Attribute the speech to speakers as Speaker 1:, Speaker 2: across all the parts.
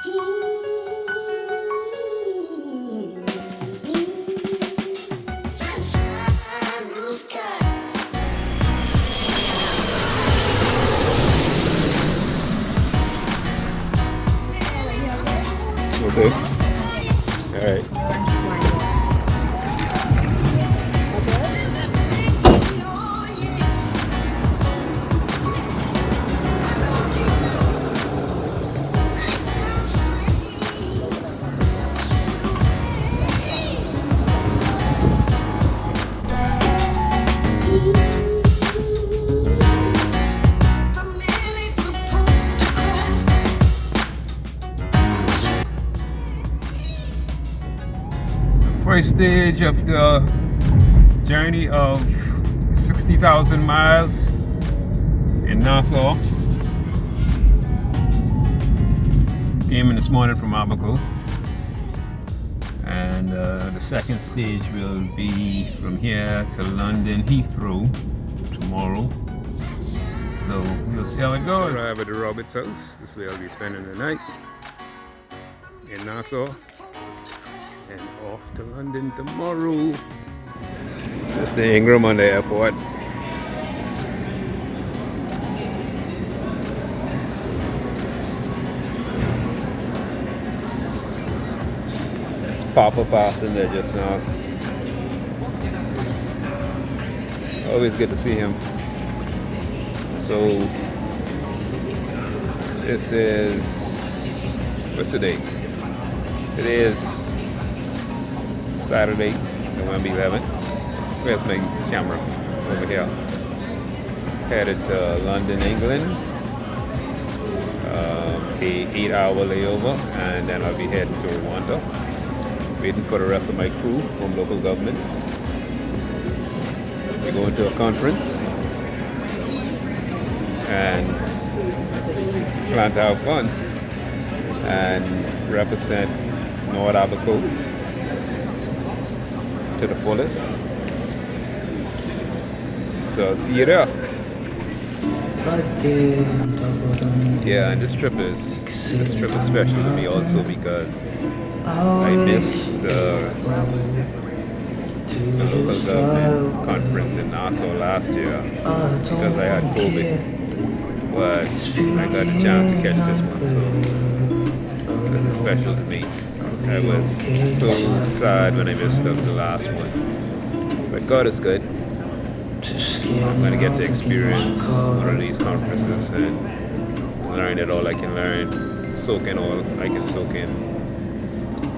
Speaker 1: Sunshine, blue skies.
Speaker 2: Okay. All right. First stage of the journey of 60,000 miles in Nassau. Came in this morning from Abaco. And the second stage will be from here to London Heathrow tomorrow. So we'll see how it goes. Arrive at the Roberts house. This way I'll be spending the night in Nassau. And off to London tomorrow. Just the Ingram on the airport. It's Papa passing there just now. Always good to see him. So this is, what's the date? Today is Saturday, November 11th. Where's my camera? Over here. Headed to London, England. A 8-hour layover, and then I'll be heading to Rwanda. Waiting for the rest of my crew from local government. We're going to a conference and plan to have fun and represent North Abaco to the fullest. So I'll see you there. Yeah, and this trip is special to me also because I missed the local government conference in Nassau last year because I had COVID. But I got a chance to catch this one, so this is special to me. I was so sad when I missed the last one. But God is good. I'm going to get to experience one of these conferences and learn it all I can learn, soak in all I can soak in,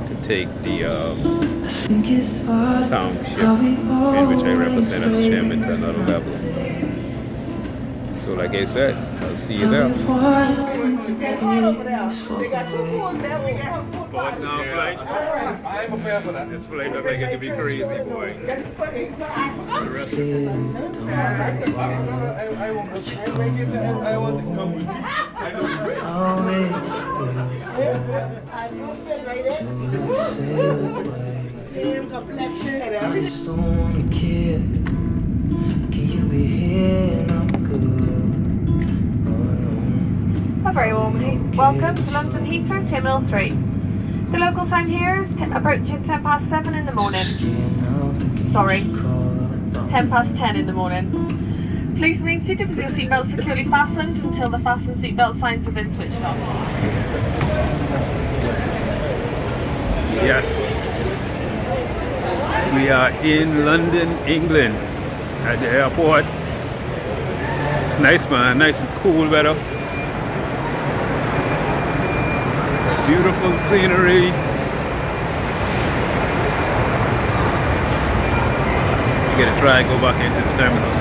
Speaker 2: to take the township in which I represent as chairman to another level. So like I said, I'll see you there. Boys now flight. This flight looks like it could be crazy, boy.
Speaker 1: Same complexion and everything.
Speaker 3: I just don't wanna care. Can you be here and I'm good?
Speaker 4: A very warm welcome to London Heathrow Terminal 3. The local time here is approaching 7:10 in the morning. Sorry, 10:10 in the morning. Please remain seated with your seatbelt securely fastened until the fasten seatbelt signs have been switched off.
Speaker 2: Yes, we are in London, England, at the airport. It's nice, man, nice and cool weather. Beautiful scenery. We're gonna try and go back into the terminal.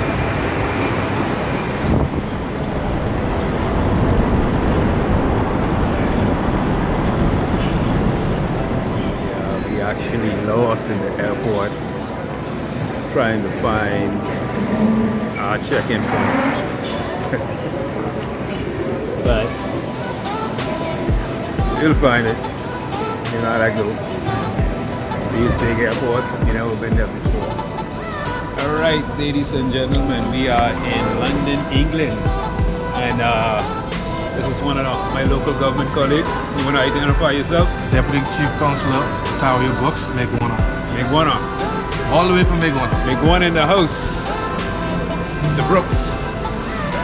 Speaker 2: Actually lost in the airport trying to find our check-in point. But you'll find it. You know how that goes. These big airports, you've never been there before. Alright, ladies and gentlemen, we are in London, England. And This is one of my local government colleagues. You want to identify yourself?
Speaker 5: Deputy Chief Counselor, Tower Books, Megwana.
Speaker 2: Megwana.
Speaker 5: All the way from Megwana.
Speaker 2: Megwana in the house. Mr. Brooks.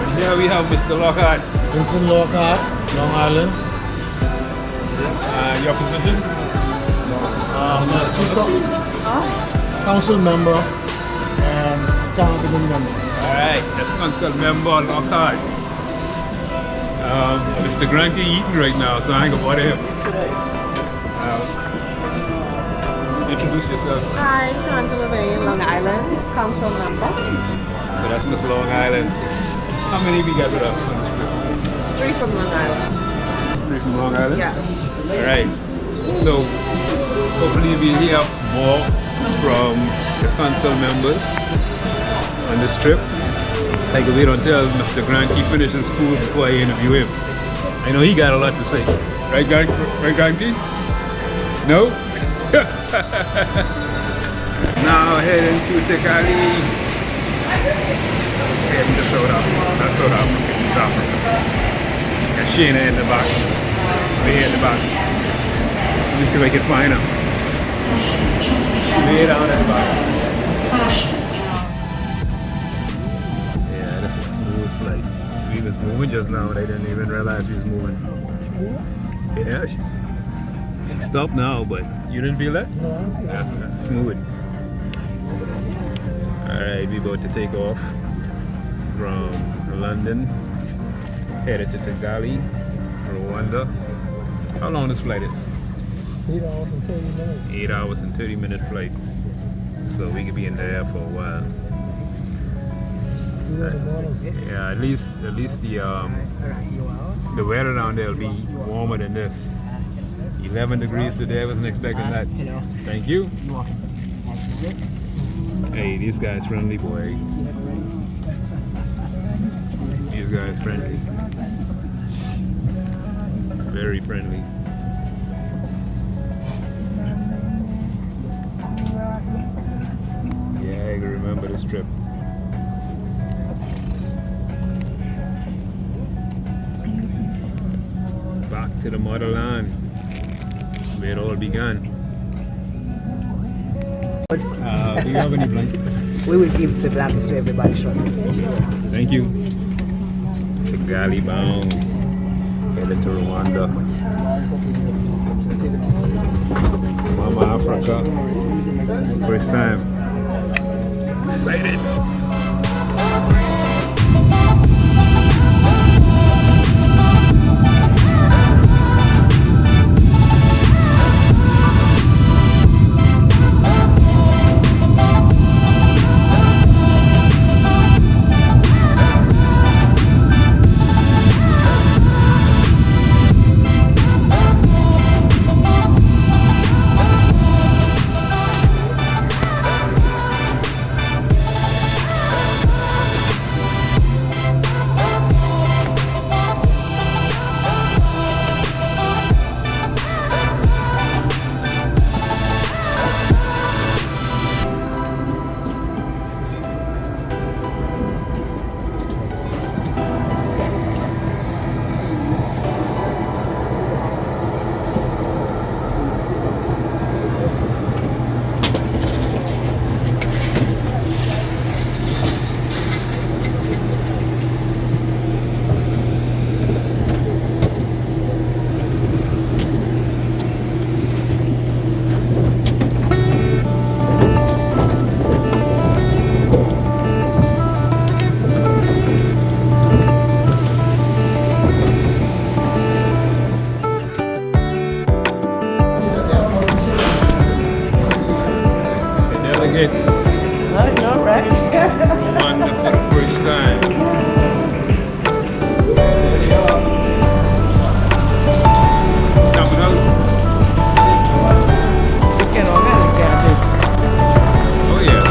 Speaker 2: And here we have Mr. Lockhart.
Speaker 6: Vincent Lockhart, Long Island.
Speaker 2: Your position?
Speaker 6: Council member and town meeting member.
Speaker 2: Alright, that's council member Lockhart. Mr. Granky eating right now, so I ain't gonna bother him. Introduce yourself.
Speaker 7: Hi, Angela Bay, Long Island, council member.
Speaker 2: So that's Miss Long Island. How many we got with us on this trip?
Speaker 7: 3 from Long Island.
Speaker 2: 3 from Long Island?
Speaker 7: Yes.
Speaker 2: Alright. So hopefully we'll hear more from the council members on this trip. I can wait until Mr. Granky finishes school before I interview him. I know he got a lot to say. Right, Granky? No? Now heading to Tekali. Heading to South Africa. Not South Africa, East Africa. And Shayna in the back. Way in the back. Let me see if I can find him. Way down in the back. Yeah, that's a smooth flight. We was moving just now and I didn't even realize we was moving. Yeah, she stopped now, but you didn't feel that? Yeah, that's smooth. Alright, we about to take off from London, headed to Kigali, Rwanda. How long this flight is?
Speaker 6: 8 hours and 30 minutes.
Speaker 2: 8 hours and 30-minute flight. So we could be in the air for a while. Yeah, at least the weather down there will be warmer than this. 11 degrees today. I wasn't expecting that. Thank you. Hey, these guys friendly, boy. These guys friendly. Very friendly. Yeah, I can remember this trip. Back to the motherland, where it all began. Do you have any blankets?
Speaker 8: We will give the blankets to everybody shortly.
Speaker 2: Thank you. Kigali bound, headed to Rwanda. Mama Africa, first time. Excited. It's Rwanda for the first time. Coming out. Oh yeah.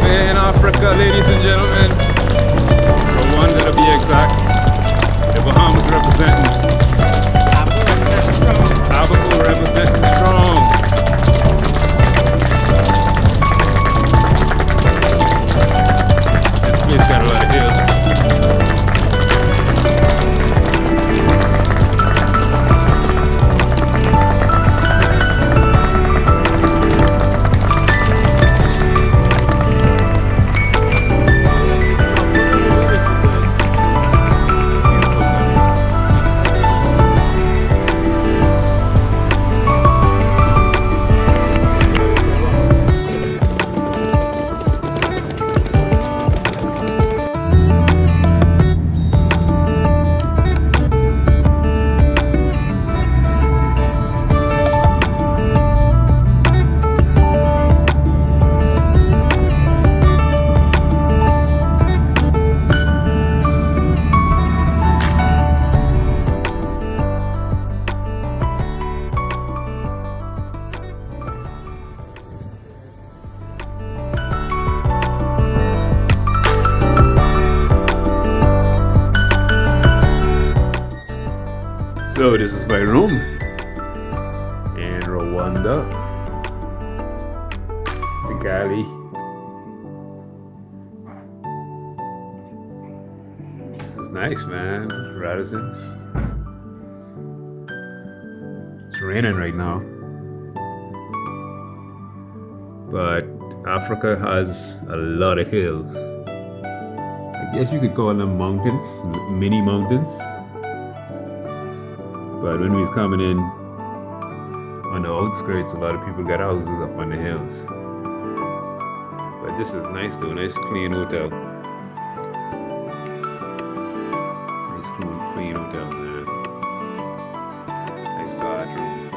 Speaker 2: We're in Africa, ladies and gentlemen. Rwanda to be exact. The Bahamas representing. Africa representing. So this is my room in Rwanda, Kigali. This is nice, man. Radisson. It's raining right now, but Africa has a lot of hills. I guess you could call them mountains, mini mountains. But when we was coming in on the outskirts, a lot of people got houses up on the hills. But this is nice though, nice clean hotel. Nice clean hotel, man. Nice bathroom.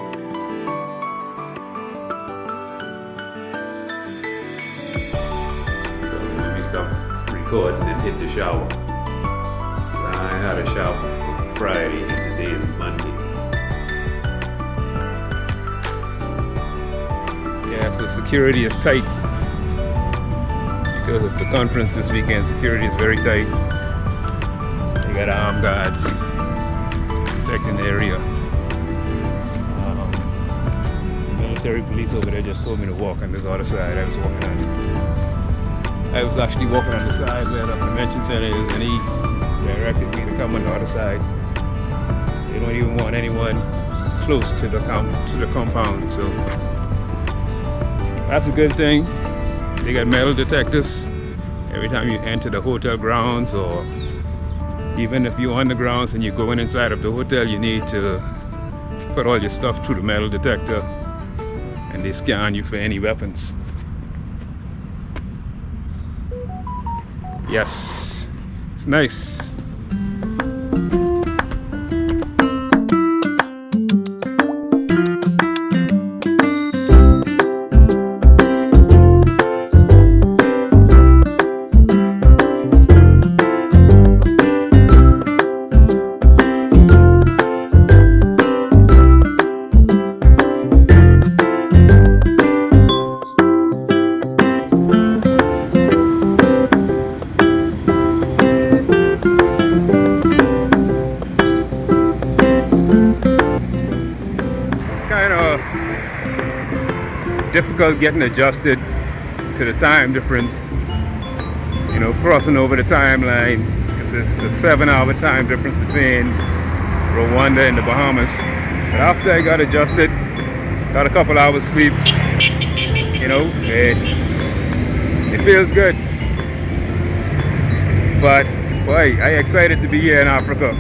Speaker 2: So when we stopped recording and hit the shower, I had a shower for Friday and today is Monday. Yeah, so security is tight because of the conference this weekend. Security is very tight. You got armed guards protecting the area. Military police over there just told me to walk on this other side. I was actually walking on the side where the convention center is, and he directed me to come on the other side. They don't even want anyone close to the compound, so that's a good thing. They got metal detectors every time you enter the hotel grounds, or even if you're on the grounds and you're going inside of the hotel, you need to put all your stuff through the metal detector, and they scan you for any weapons. Yes, it's nice. Difficult getting adjusted to the time difference, you know, crossing over the timeline, because it's a 7-hour time difference between Rwanda and the Bahamas. But after I got adjusted, got a couple hours sleep, you know, it feels good. But boy, I excited to be here in Africa.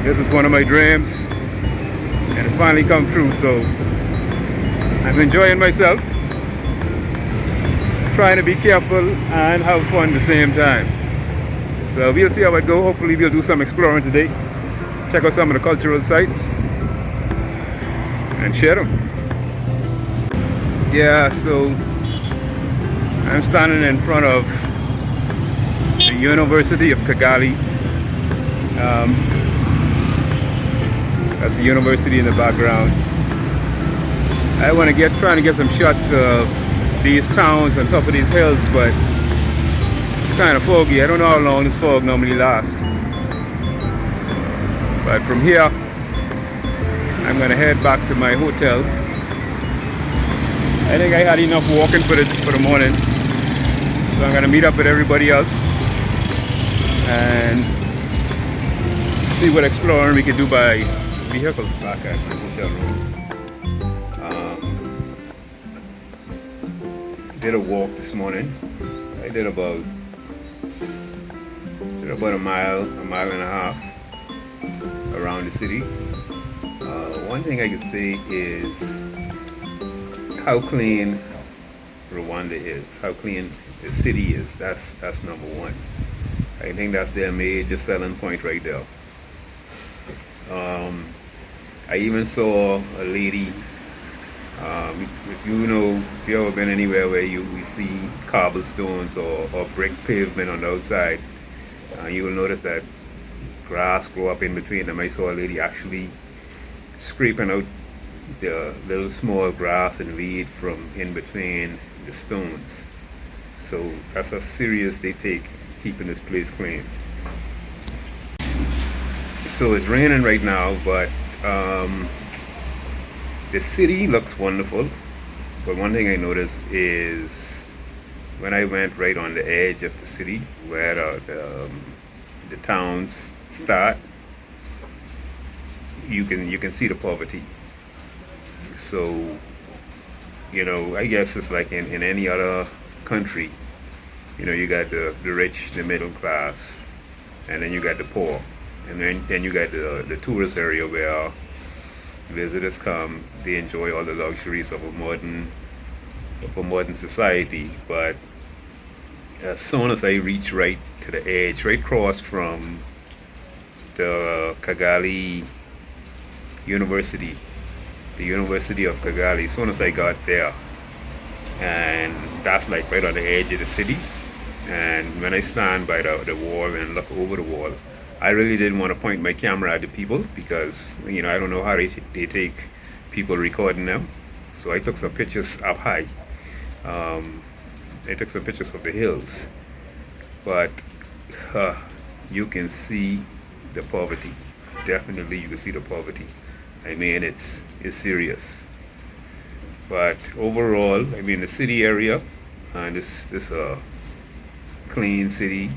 Speaker 2: This was one of my dreams, and it finally come true. So I'm enjoying myself, trying to be careful and have fun at the same time. So we'll see how it goes. Hopefully we'll do some exploring today, check out some of the cultural sites and share them. Yeah, so I'm standing in front of the University of Kigali. That's the university in the background. I want to trying to get some shots of these towns on top of these hills, but it's kind of foggy. I don't know how long this fog normally lasts. But from here, I'm going to head back to my hotel. I think I had enough walking for the morning, so I'm going to meet up with everybody else and see what exploring we can do by vehicle back at my hotel room. Did a walk this morning. I did about a mile and a half around the city. One thing I could say is how clean Rwanda is, how clean the city is. That's number one. I think that's their major selling point right there. I even saw a lady. If you ever been anywhere where we see cobblestones or brick pavement on the outside, you will notice that grass grow up in between them. I saw a lady actually scraping out the little small grass and weed from in between the stones. So that's how serious they take keeping this place clean. So it's raining right now, but the city looks wonderful. But one thing I noticed is when I went right on the edge of the city, where the towns start, you can see the poverty. So, you know, I guess it's like in any other country. You know, you got the rich, the middle class, and then you got the poor, and then you got the tourist area where visitors come, they enjoy all the luxuries of a modern society. But as soon as I reach right to the edge, right across from the Kigali University, the University of Kigali, as soon as I got there, and that's like right on the edge of the city. And when I stand by the wall and look over the wall, I really didn't want to point my camera at the people because, you know, I don't know how they take people recording them. So I took some pictures up high. I took some pictures of the hills. But you can see the poverty. Definitely you can see the poverty. I mean, it's serious. But overall, I mean, the city area, and this clean city,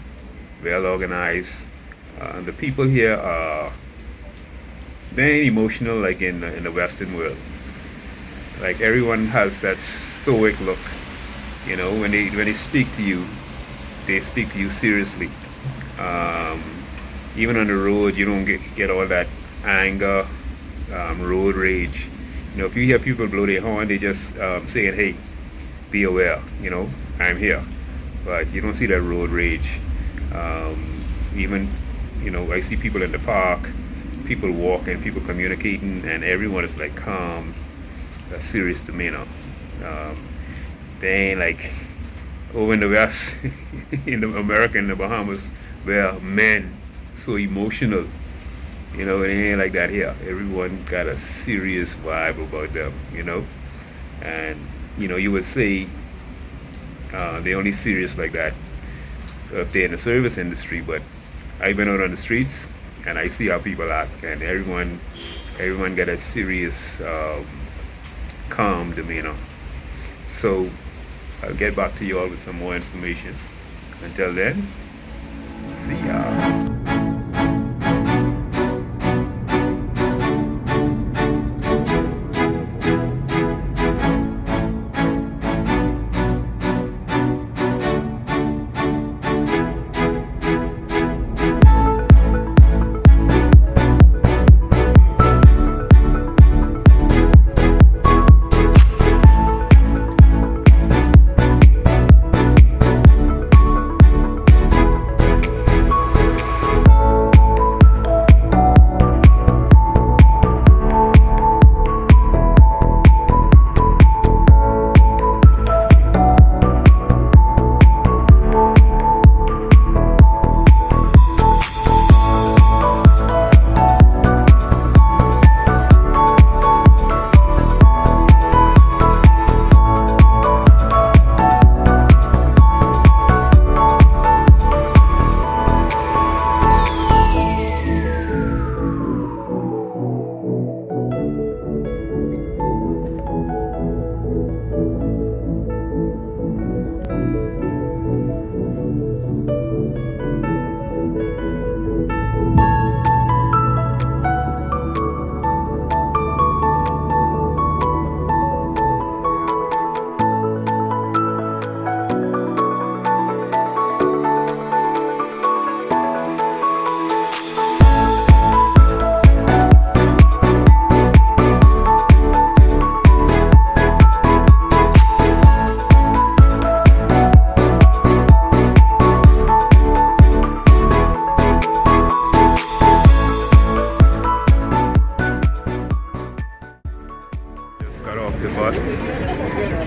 Speaker 2: well organized. The people here are very emotional, like in the Western world. Like everyone has that stoic look. You know, when they speak to you, they speak to you seriously. Even on the road, you don't get all that anger, road rage. You know, if you hear people blow their horn, they just saying, "Hey, be aware." You know, I'm here. But you don't see that road rage. Even, you know, I see people in the park, people walking, people communicating, and everyone is like calm, a serious demeanor. They ain't like over in the West, in America, in the Bahamas, where men so emotional. You know, it ain't like that here. Everyone got a serious vibe about them, you know. And, you know, you would say they only serious like that if they're in the service industry, but I've been out on the streets and I see how people act, and everyone got a serious, calm demeanor. So I'll get back to you all with some more information. Until then, see y'all.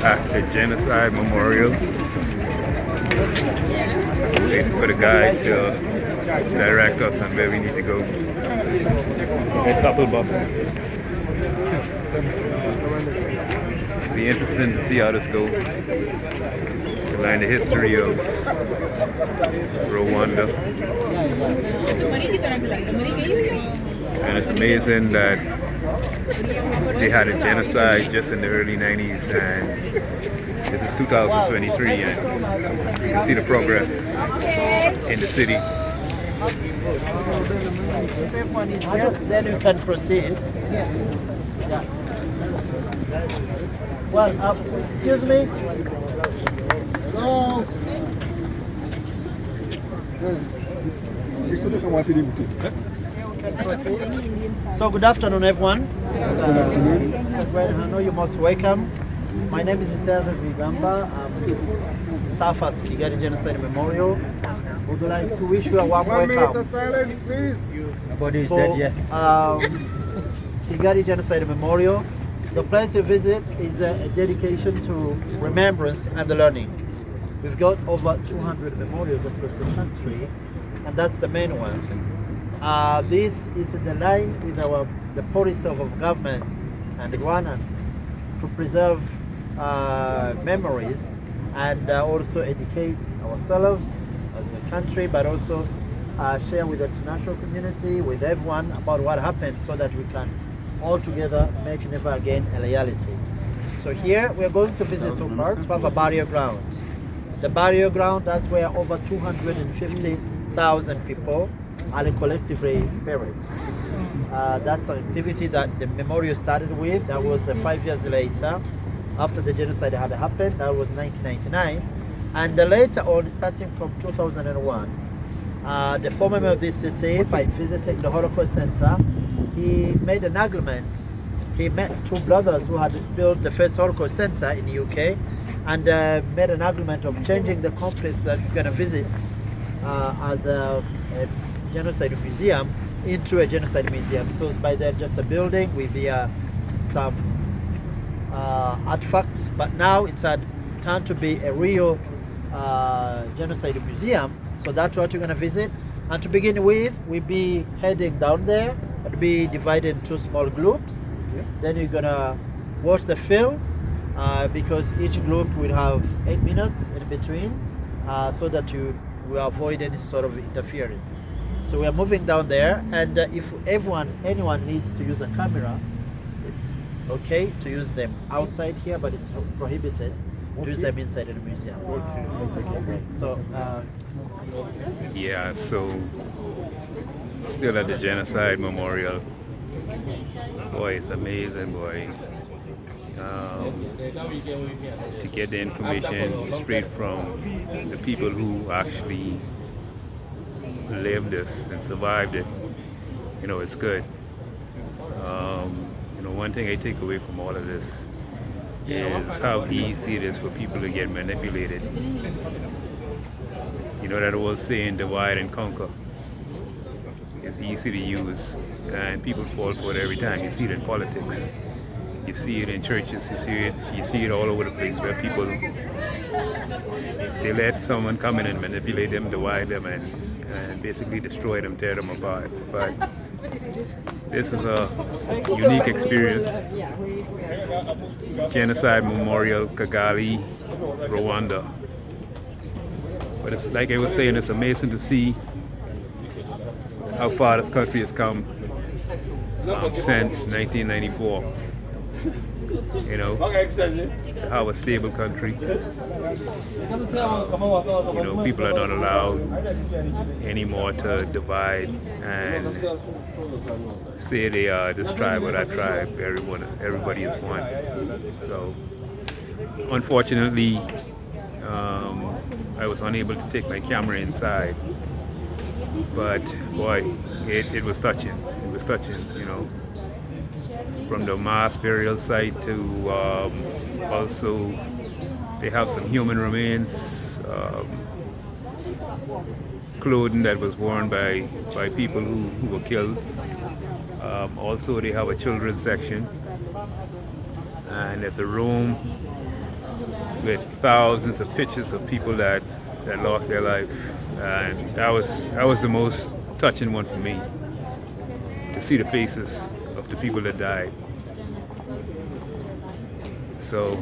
Speaker 2: At the Genocide Memorial. Waiting for the guide to direct us on where we need to go. A couple buses. It'll be interesting to see how this goes. To learn the history of Rwanda. And it's amazing that they had a genocide just in the early 90s, and this is 2023, and you can see the progress in the city.
Speaker 8: If one is here, then you can proceed. Yeah. Well, excuse me.
Speaker 6: Hello.
Speaker 8: So good afternoon, everyone. I know you're most welcome. My name is Serge Vigamba. I'm staff at Kigali Genocide Memorial. Would like to wish you a warm welcome.
Speaker 6: 1 minute of silence, please.
Speaker 8: Nobody is dead yet. Kigali Genocide Memorial. The place you visit is a dedication to remembrance and learning. We've got over 200 memorials across the country, and that's the main one. This is in the line with the policy of government and the Rwandans to preserve memories and also educate ourselves as a country, but also share with the international community, with everyone about what happened, so that we can all together make never again a reality. So here we're going to visit two parts. We have a burial ground. The burial ground, that's where over 250,000 people are collectively buried. That's an activity that the memorial started with. That was 5 years later, after the genocide had happened. That was 1999. And later on, starting from 2001, the former mayor of this city, by visiting the Holocaust Center, he made an agreement. He met two brothers who had built the first Holocaust Center in the UK, and made an agreement of changing the complex that you're going to visit as a genocide museum into a genocide museum. So it's by then just a building with some artifacts, but now it's had turned to be a real genocide museum. So that's what you're going to visit. And to begin with, we'll be heading down there. It'll be divided into small groups. Yeah. Then you're going to watch the film because each group will have 8 minutes in between so that you will avoid any sort of interference. So we are moving down there, and if anyone needs to use a camera, it's okay to use them outside here, but it's prohibited to use them inside the museum. Okay, great. So
Speaker 2: Yeah, so still at the Genocide Memorial. Boy, it's amazing, boy. To get the information straight from the people who actually lived this and survived it, it's good. One thing I take away from all of this is how easy it is for people to get manipulated. That old saying, divide and conquer. It's easy to use, and people fall for it every time. You see it in politics. You see it in churches. You see it all over the place where people, they let someone come in and manipulate them, divide them, and basically destroy them, tear them apart. But this is a unique experience. Genocide Memorial, Kigali, Rwanda. But it's like I was saying, it's amazing to see how far this country has come since 1994. To have a stable country. People are not allowed anymore to divide and say they are this tribe or that tribe. Everybody is one. So, unfortunately, I was unable to take my camera inside. But boy, it was touching. It was touching, From the mass burial site to also they have some human remains, clothing that was worn by people who were killed. Also, they have a children's section, and there's a room with thousands of pictures of people that lost their life, and that was the most touching one for me, to see the faces of the people that died. So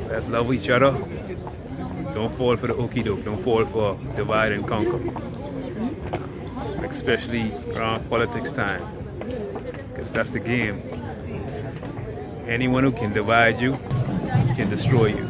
Speaker 2: let's love each other. Don't fall for the okie doke. Don't fall for divide and conquer. especially around politics time, because that's the game. Anyone who can divide you can destroy you.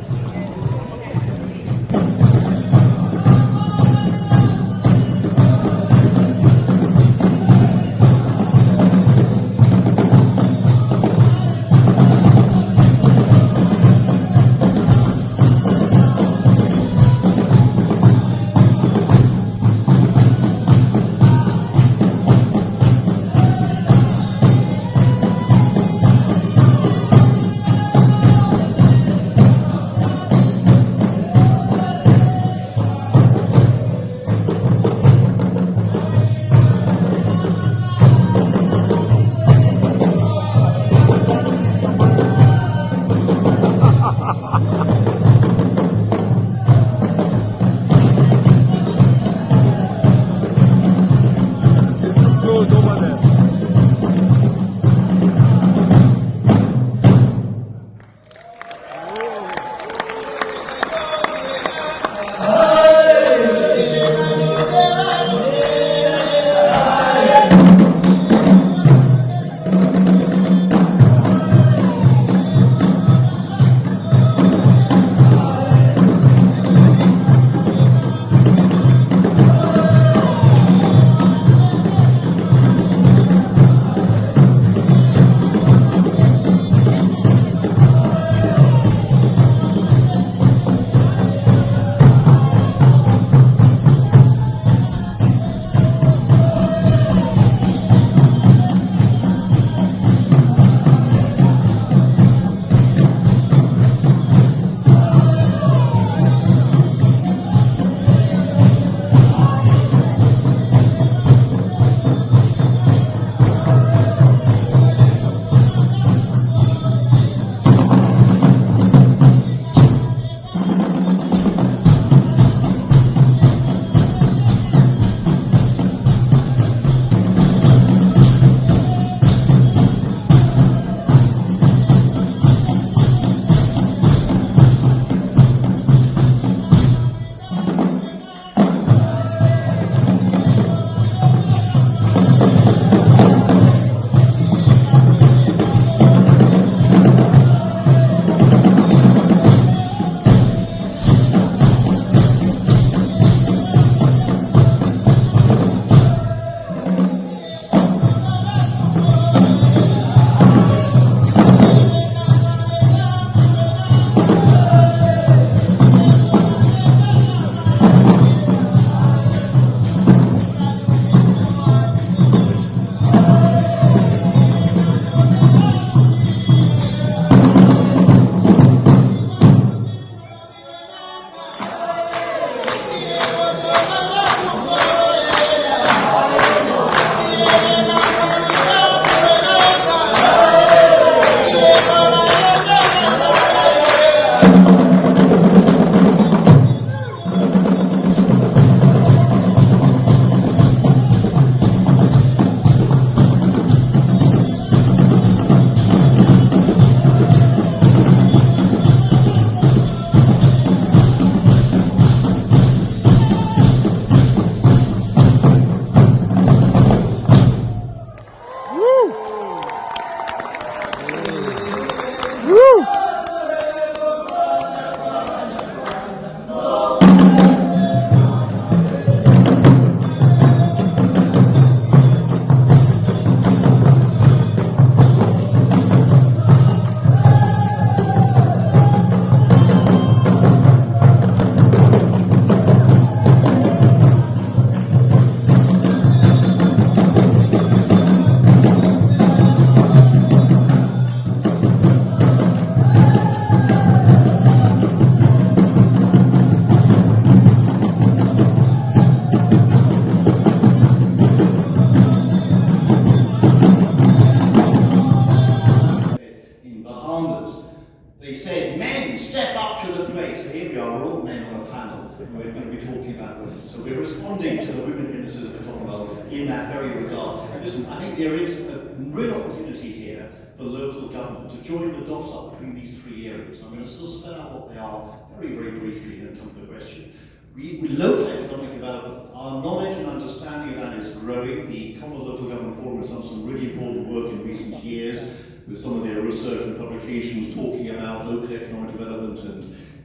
Speaker 9: They said, men, step up to the plate. So here we are, we're all men on a panel, and we're going to be talking about women. So we're responding to the women ministers of the Commonwealth in that very regard. Listen, I think there is a real opportunity here for local government to join the dots up between these three areas. I'm going to still spell out what they are very, very briefly and come to the question. We local economic development, our knowledge and understanding of that is growing. great. The Commonwealth Local Government Forum has done some really important work in recent years with some of their research and publications talking about local economic development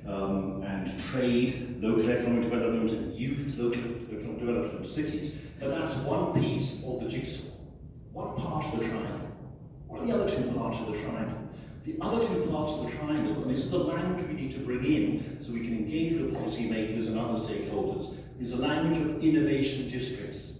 Speaker 9: and trade, local economic development and youth, local economic development of cities. But that's one piece of the jigsaw, one part of the triangle. What are the other two parts of the triangle? The other two parts of the triangle, and this is the language we need to bring in so we can engage with policymakers and other stakeholders, is the language of innovation districts.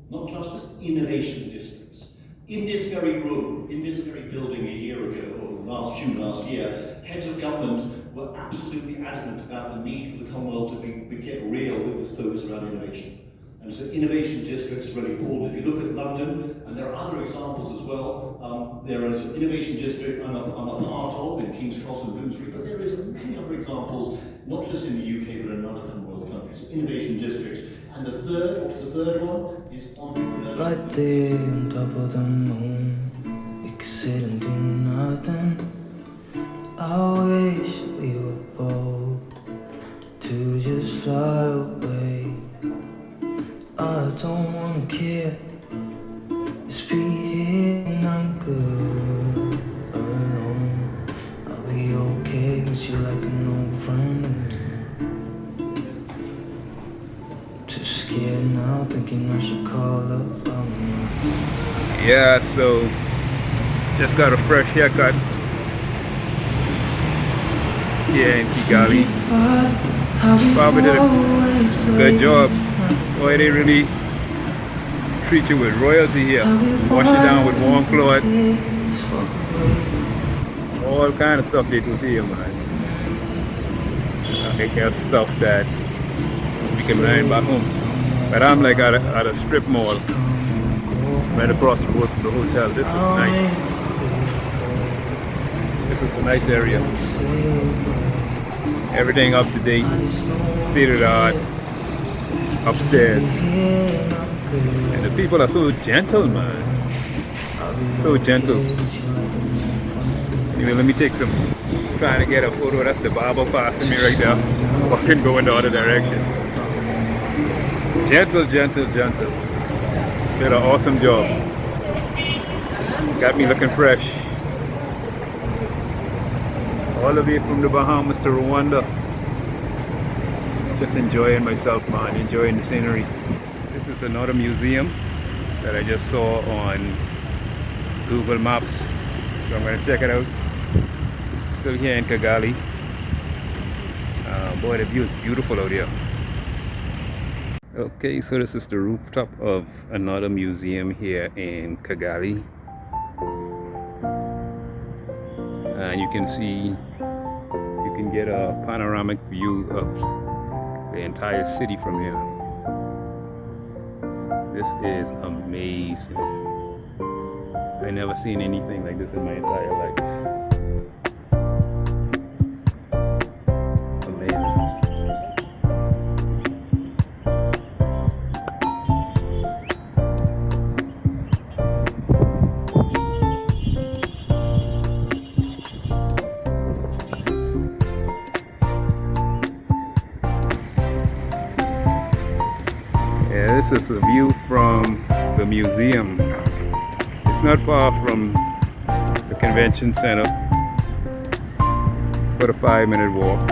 Speaker 9: Not clusters, innovation districts. In this very room, in this very building a year ago, or June last year, heads of government were absolutely adamant about the need for the Commonwealth to get real with this focus around innovation. And so innovation districts are really important. If you look at London, and there are other examples as well, there is an innovation district I'm a part of in King's Cross and Bloomsbury, but there is many other examples, not just in the UK, but in other Commonwealth countries, innovation districts. And the third, what's the third one? Is entrepreneurship.
Speaker 3: Right there on top of the moon, we could sit and do nothing. I wish we were bold to just fly away. I don't wanna care, just be here and I'm good alone. I'll be okay, miss you like an old friend. Too scared now, thinking I should call up.
Speaker 2: Yeah, so just got a fresh haircut here in Kigali. Probably did a good job. Boy, they really treat you with royalty here. Wash you down with warm cloth. All kind of stuff they do to you, man. I think there's stuff that we can learn back home. But I'm like at a strip mall right across the road from the hotel. This is nice. This is a nice area. Everything up to date, state of the art, upstairs. And the people are so gentle, man. So gentle. Anyway, let me take some, trying to get a photo. That's the barber passing me right there. Walking going the other direction. Gentle, gentle, gentle. Did an awesome job. Got me looking fresh. All the way from the Bahamas to Rwanda. Just enjoying myself, man. Enjoying the scenery. This is another museum that I just saw on Google Maps. So I'm going to check it out. Still here in Kigali. Boy, the view is beautiful out here. Okay, so this is the rooftop of another museum here in Kigali. And you can see, you can get a panoramic view of the entire city from here. This is amazing. I never seen anything like this in my entire life. This is a view from the museum. It's not far from the convention center. About a 5-minute walk.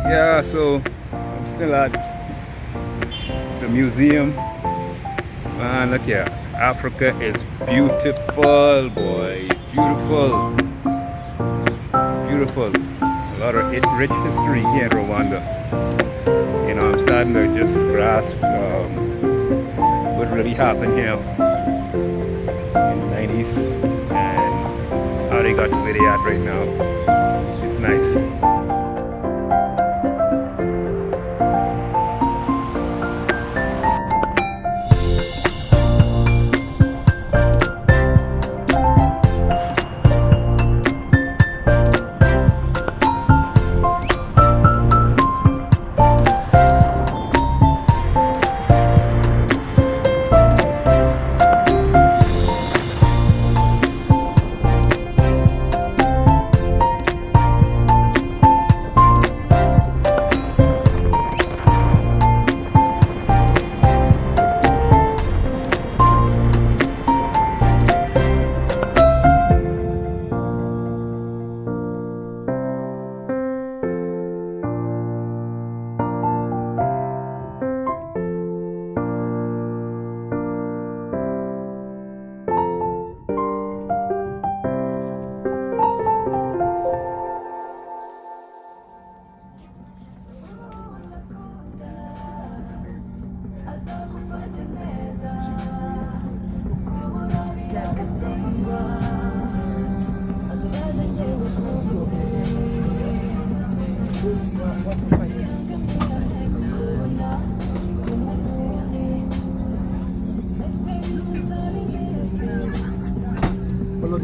Speaker 2: Yeah, so I'm still at the museum. Man, look here. Africa is beautiful, boy. Beautiful. Beautiful. A lot of rich history here in Rwanda. You know, I'm starting to just grasp what really happened here in the 90s and how they got to where they at right now. It's nice.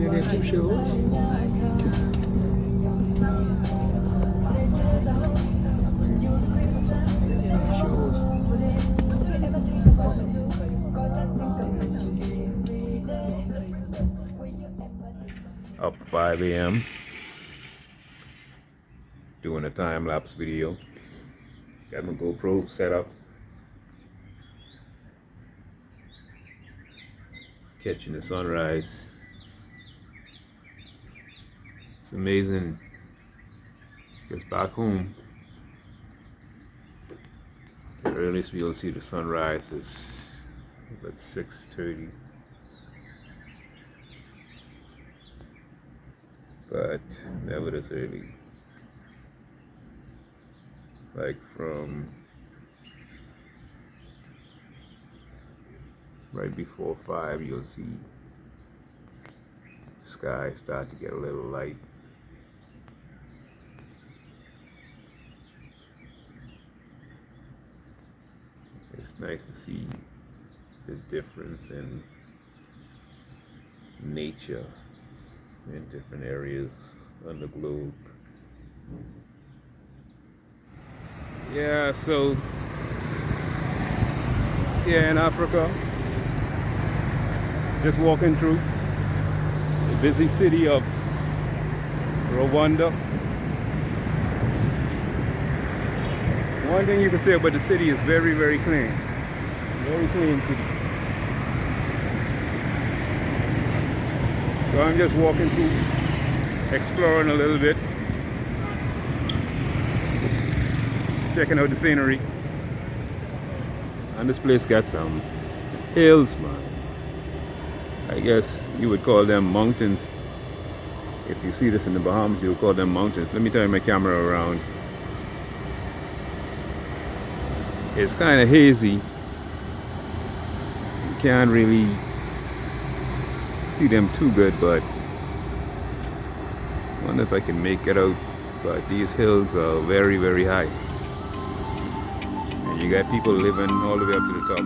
Speaker 6: There are 2 shows.
Speaker 2: Up 5 a.m. doing a time-lapse video. Got my GoPro set up. Catching the sunrise. It's amazing. Because back home, the earliest we'll see the sunrise is at 6:30. But never this early. Like from right before 5, you'll see the sky start to get a little light. It's nice to see the difference in nature in different areas on the globe. Yeah, so here in Africa, just walking through the busy city of Rwanda. One thing you can say about the city is very, very clean. Very clean city. So I'm just walking through, exploring a little bit, checking out the scenery. And this place got some hills, man. I guess you would call them mountains. If you see this in the Bahamas, you would call them mountains. Let me turn my camera around. It's kind of hazy. You can't really see them too good, but I wonder if I can make it out. But these hills are very, very high. And you got people living all the way up to the top.